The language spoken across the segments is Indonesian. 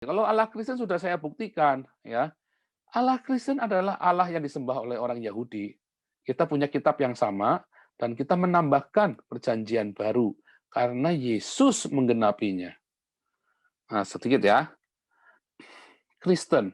Kalau Allah Kristen sudah saya buktikan, ya. Allah Kristen adalah Allah yang disembah oleh orang Yahudi. Kita punya kitab yang sama, dan kita menambahkan perjanjian baru, karena Yesus menggenapinya. Nah, sedikit ya. Kristen.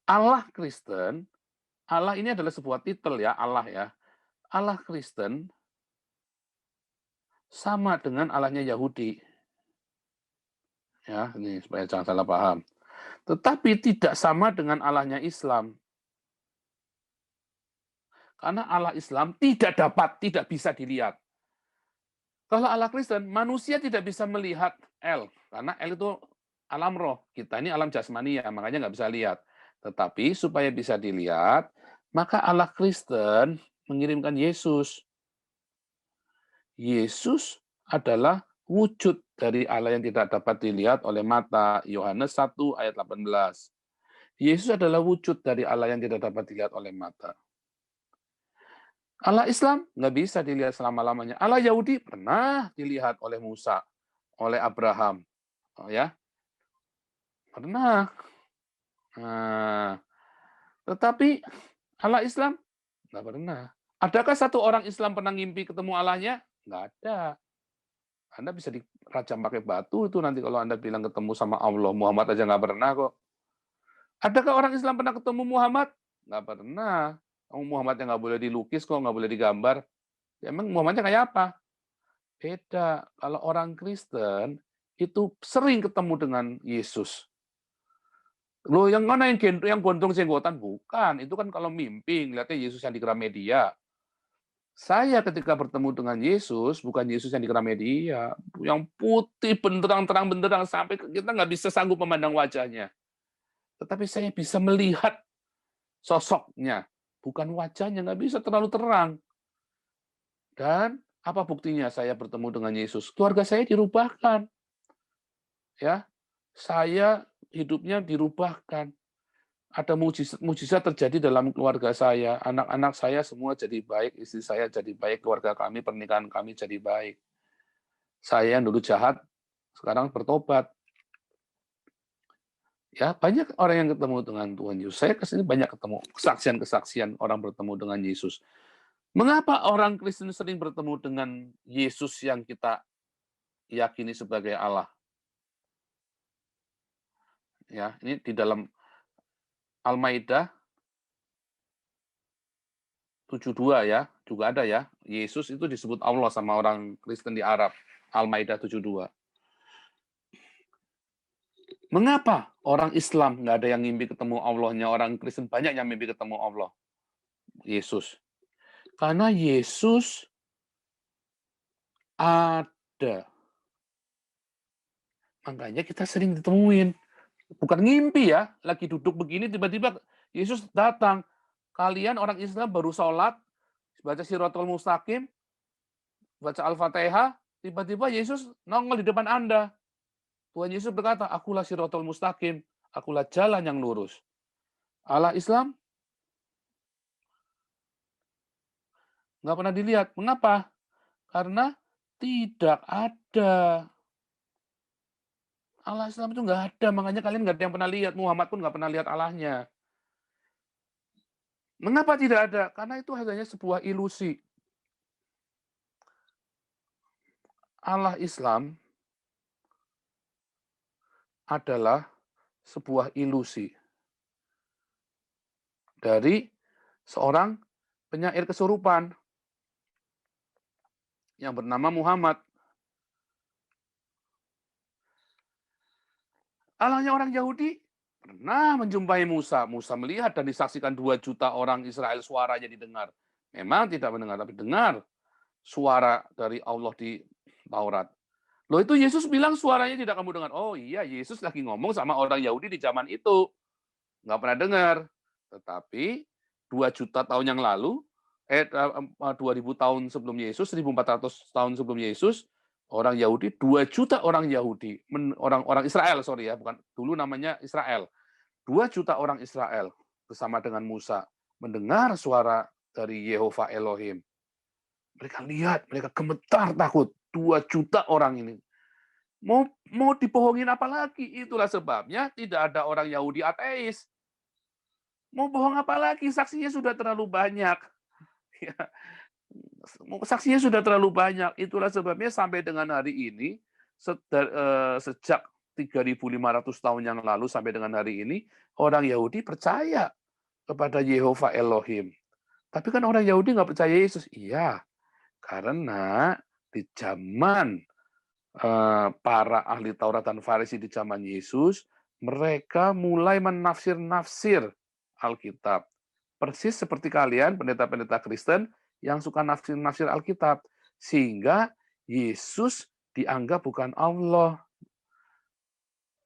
Allah Kristen, Allah ini adalah sebuah titel ya, Allah ya. Allah Kristen sama dengan Allahnya Yahudi. Ya, ini supaya jangan salah paham. Tetapi tidak sama dengan Allahnya Islam. Karena Allah Islam tidak bisa dilihat. Kalau Allah Kristen, manusia tidak bisa melihat El, karena El itu alam roh. Kita ini alam jasmani ya, makanya nggak bisa lihat. Tetapi supaya bisa dilihat, maka Allah Kristen mengirimkan Yesus. Yesus adalah wujud dari Allah yang tidak dapat dilihat oleh mata. Yohanes 1 ayat 18. Yesus adalah wujud dari Allah yang tidak dapat dilihat oleh mata. Allah Islam nggak bisa dilihat selama-lamanya. Allah Yahudi pernah dilihat oleh Musa, oleh Abraham. Oh ya, pernah. Nah, tetapi Allah Islam nggak pernah. Adakah satu orang Islam pernah ngimpi ketemu Allahnya? Nggak ada. Anda bisa dirajam pakai batu itu nanti kalau Anda bilang ketemu sama Allah. Muhammad aja nggak pernah kok. Adakah orang Islam pernah ketemu Muhammad? Nggak pernah. Muhammad yang nggak boleh dilukis kok, nggak boleh digambar. Ya, emang Muhammadnya kayak apa? Beda. Kalau orang Kristen itu sering ketemu dengan Yesus. Loh, yang mana yang gondrong jenggotan? Bukan. Itu kan kalau mimpi, ngeliatnya Yesus yang di Gramedia. Saya ketika bertemu dengan Yesus, bukan Yesus yang di Gramedia, yang putih benderang, terang benderang, sampai kita nggak bisa sanggup memandang wajahnya. Tetapi saya bisa melihat sosoknya, bukan wajahnya, nggak bisa terlalu terang. Dan apa buktinya saya bertemu dengan Yesus? Keluarga saya dirubahkan. Ya, saya hidupnya dirubahkan. Ada mujizat terjadi dalam keluarga saya. Anak-anak saya semua jadi baik, istri saya jadi baik, keluarga kami, pernikahan kami jadi baik. Saya yang dulu jahat, sekarang bertobat. Ya, banyak orang yang ketemu dengan Tuhan Yesus. Saya kesini banyak ketemu kesaksian-kesaksian orang bertemu dengan Yesus. Mengapa orang Kristen sering bertemu dengan Yesus yang kita yakini sebagai Allah? Ya, ini di dalam Al-Maidah 72 ya, juga ada ya. Yesus itu disebut Allah sama orang Kristen di Arab. Al-Maidah 72. Mengapa orang Islam nggak ada yang mimpi ketemu Allahnya, orang Kristen banyak yang mimpi ketemu Allah? Yesus. Karena Yesus ada. Makanya kita sering ditemuin. Bukan ngimpi ya, lagi duduk begini tiba-tiba Yesus datang. Kalian orang Islam baru sholat, baca Shirathul Mustaqim, baca Al-Fatihah, tiba-tiba Yesus nongol di depan Anda. Tuhan Yesus berkata, akulah Shirathul Mustaqim, akulah jalan yang lurus. Allah Islam nggak pernah dilihat. Mengapa? Karena tidak ada. Allah Islam itu nggak ada, makanya kalian nggak ada yang pernah lihat. Muhammad pun nggak pernah lihat Allahnya. Mengapa tidak ada? Karena itu hanya sebuah ilusi. Allah Islam adalah sebuah ilusi dari seorang penyair kesurupan yang bernama Muhammad. Allahnya orang Yahudi pernah menjumpai Musa. Musa melihat dan disaksikan 2 juta orang Israel, suaranya didengar. Memang tidak mendengar, tapi dengar suara dari Allah di Taurat. Loh, itu Yesus bilang suaranya tidak kamu dengar. Oh iya, Yesus lagi ngomong sama orang Yahudi di zaman itu. Nggak pernah dengar. Tetapi 2 juta tahun yang lalu, 2000 tahun sebelum Yesus, 1400 tahun sebelum Yesus, orang Yahudi, 2 juta orang Yahudi, orang Israel, sorry ya, bukan dulu namanya Israel. 2 juta orang Israel bersama dengan Musa mendengar suara dari Yehova Elohim. Mereka lihat, mereka gemetar takut. 2 juta orang ini. Mau dibohongin apa lagi? Itulah sebabnya tidak ada orang Yahudi ateis. Mau bohong apa lagi? Saksinya sudah terlalu banyak. Ya, saksinya sudah terlalu banyak. Itulah sebabnya sampai dengan hari ini, sejak 3.500 tahun yang lalu sampai dengan hari ini, orang Yahudi percaya kepada Yehova Elohim. Tapi kan orang Yahudi nggak percaya Yesus. Iya, karena di zaman para ahli Taurat dan Farisi di zaman Yesus, mereka mulai menafsir-nafsir Alkitab. Persis seperti kalian, pendeta-pendeta Kristen, yang suka nafsir-nafsir Alkitab. Sehingga Yesus dianggap bukan Allah,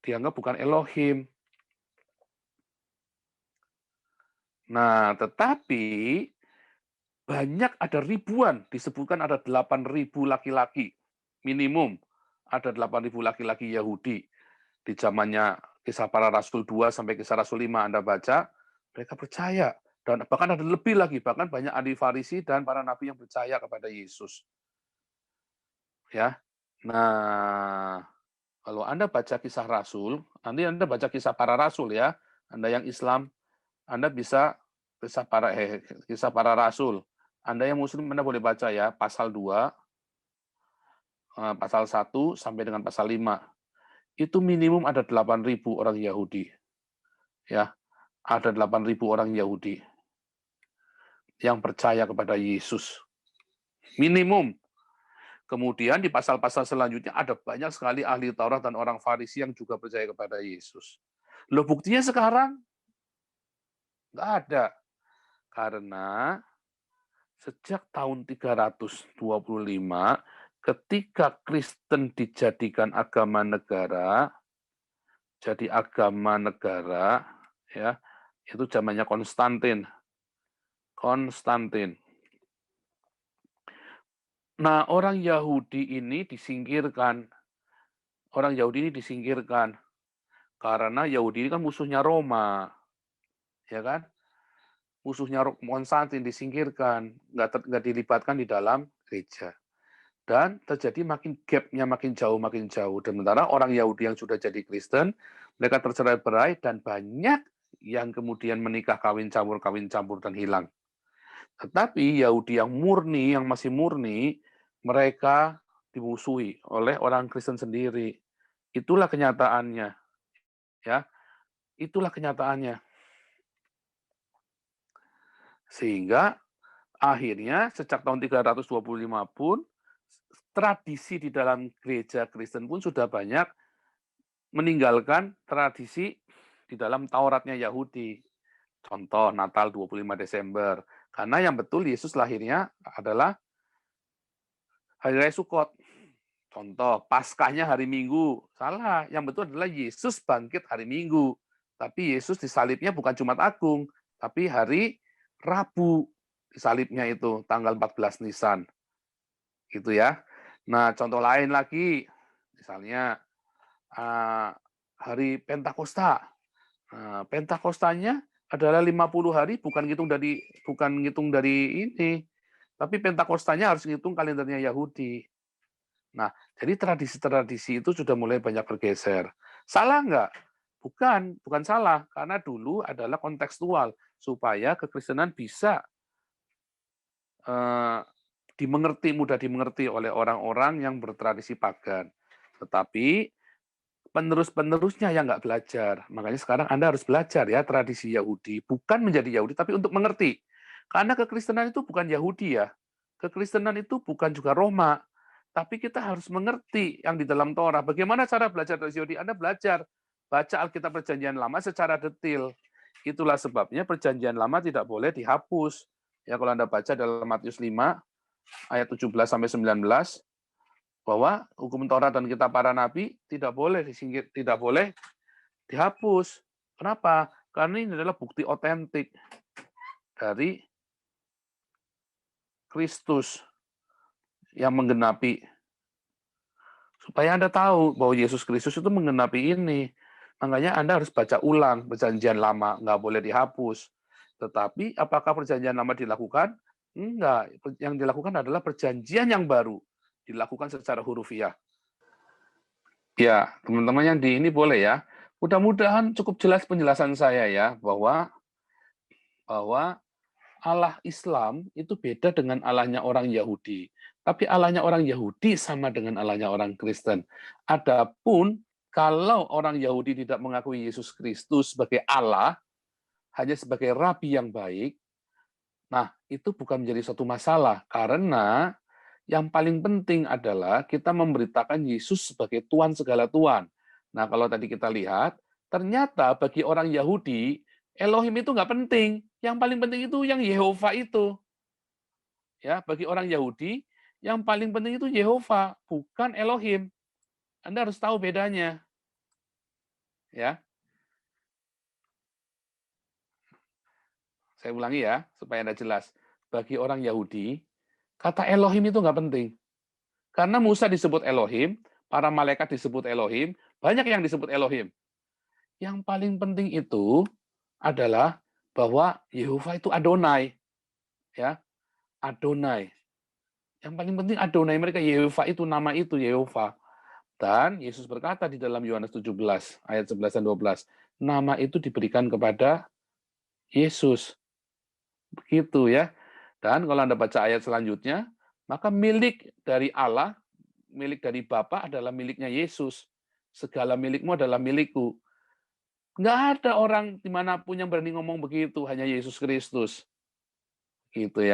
dianggap bukan Elohim. Nah, tetapi banyak, ada ribuan, disebutkan ada 8.000 laki-laki, minimum ada 8.000 laki-laki Yahudi. Di zamannya Kisah Para Rasul 2 sampai Kisah Rasul 5 Anda baca, mereka percaya. Dan bahkan ada lebih lagi, bahkan banyak ahli Farisi dan para nabi yang percaya kepada Yesus. Ya. Nah, kalau Anda baca Kisah Rasul, nanti Anda baca Kisah Para Rasul ya. Anda yang Islam, Anda bisa Kisah Para Rasul. Anda yang Muslim, Anda boleh baca ya, pasal 2, pasal 1 sampai dengan pasal 5. Itu minimum ada 8.000 orang Yahudi. Ya, ada 8.000 orang Yahudi yang percaya kepada Yesus. Minimum. Kemudian di pasal-pasal selanjutnya ada banyak sekali ahli Taurat dan orang Farisi yang juga percaya kepada Yesus. Loh, buktinya sekarang nggak ada. Karena sejak tahun 325, ketika Kristen dijadikan agama negara, jadi agama negara, ya, itu zamannya Konstantin. Nah, orang Yahudi ini disingkirkan. Orang Yahudi ini disingkirkan. Karena Yahudi ini kan musuhnya Roma. Ya kan? Musuhnya Konstantin disingkirkan. Nggak dilibatkan di dalam gereja. Dan terjadi gap-nya makin jauh. Dan sementara orang Yahudi yang sudah jadi Kristen, mereka tercerai-berai dan banyak yang kemudian menikah kawin campur, dan hilang. Tetapi Yahudi yang murni, yang masih murni, mereka dimusuhi oleh orang Kristen sendiri. Itulah kenyataannya. Ya, itulah kenyataannya. Sehingga akhirnya sejak tahun 325 pun tradisi di dalam gereja Kristen pun sudah banyak meninggalkan tradisi di dalam Tauratnya Yahudi. Contoh Natal 25 Desember. Karena yang betul Yesus lahirnya adalah Hari Raya Sukot. Contoh, Paskahnya hari Minggu. Salah, yang betul adalah Yesus bangkit hari Minggu. Tapi Yesus disalibnya bukan Jumat Agung, tapi hari Rabu disalibnya itu, tanggal 14 Nisan. Gitu ya. Nah, contoh lain lagi, misalnya hari Pentakosta. Pentakostanya adalah 50 hari, bukan ngitung dari ini, tapi Pentakostanya harus ngitung kalendernya Yahudi. Nah, jadi tradisi-tradisi itu sudah mulai banyak bergeser. Salah nggak? Bukan salah, karena dulu adalah kontekstual, supaya kekristenan bisa mudah dimengerti oleh orang-orang yang bertradisi pagan. Tetapi penerus-penerusnya yang nggak belajar. Makanya sekarang Anda harus belajar ya tradisi Yahudi. Bukan menjadi Yahudi, tapi untuk mengerti. Karena kekristenan itu bukan Yahudi ya. Kekristenan itu bukan juga Roma. Tapi kita harus mengerti yang di dalam Torah. Bagaimana cara belajar tradisi Yahudi? Anda belajar. Baca Alkitab Perjanjian Lama secara detail. Itulah sebabnya Perjanjian Lama tidak boleh dihapus. Ya, kalau Anda baca dalam Matius 5, ayat 17-19, bahwa hukum Taurat dan kitab para nabi tidak boleh dihapus. Kenapa? Karena ini adalah bukti otentik dari Kristus yang menggenapi. Supaya Anda tahu bahwa Yesus Kristus itu menggenapi ini. Makanya Anda harus baca ulang Perjanjian Lama, nggak boleh dihapus. Tetapi apakah Perjanjian Lama dilakukan? Enggak. Yang dilakukan adalah Perjanjian yang baru. Dilakukan secara hurufiah. Ya, teman-teman yang di ini boleh ya. Mudah-mudahan cukup jelas penjelasan saya ya, bahwa Allah Islam itu beda dengan Allahnya orang Yahudi. Tapi Allahnya orang Yahudi sama dengan Allahnya orang Kristen. Adapun kalau orang Yahudi tidak mengakui Yesus Kristus sebagai Allah, hanya sebagai rabi yang baik, nah itu bukan menjadi suatu masalah. Karena yang paling penting adalah kita memberitakan Yesus sebagai Tuhan segala Tuhan. Nah, kalau tadi kita lihat, ternyata bagi orang Yahudi, Elohim itu nggak penting. Yang paling penting itu yang Yehova itu. Ya, bagi orang Yahudi, yang paling penting itu Yehova, bukan Elohim. Anda harus tahu bedanya. Ya, saya ulangi ya, supaya Anda jelas. Bagi orang Yahudi, kata Elohim itu nggak penting. Karena Musa disebut Elohim, para malaikat disebut Elohim, banyak yang disebut Elohim. Yang paling penting itu adalah bahwa Yehova itu Adonai, ya, Adonai. Yang paling penting Adonai mereka, Yehova itu nama itu Yehova. Dan Yesus berkata di dalam Yohanes 17 ayat 11 dan 12, nama itu diberikan kepada Yesus. Begitu ya. Dan kalau Anda baca ayat selanjutnya, maka milik dari Allah, milik dari Bapa adalah miliknya Yesus. Segala milikmu adalah milikku. Nggak ada orang dimanapun yang berani ngomong begitu, hanya Yesus Kristus. Gitu ya.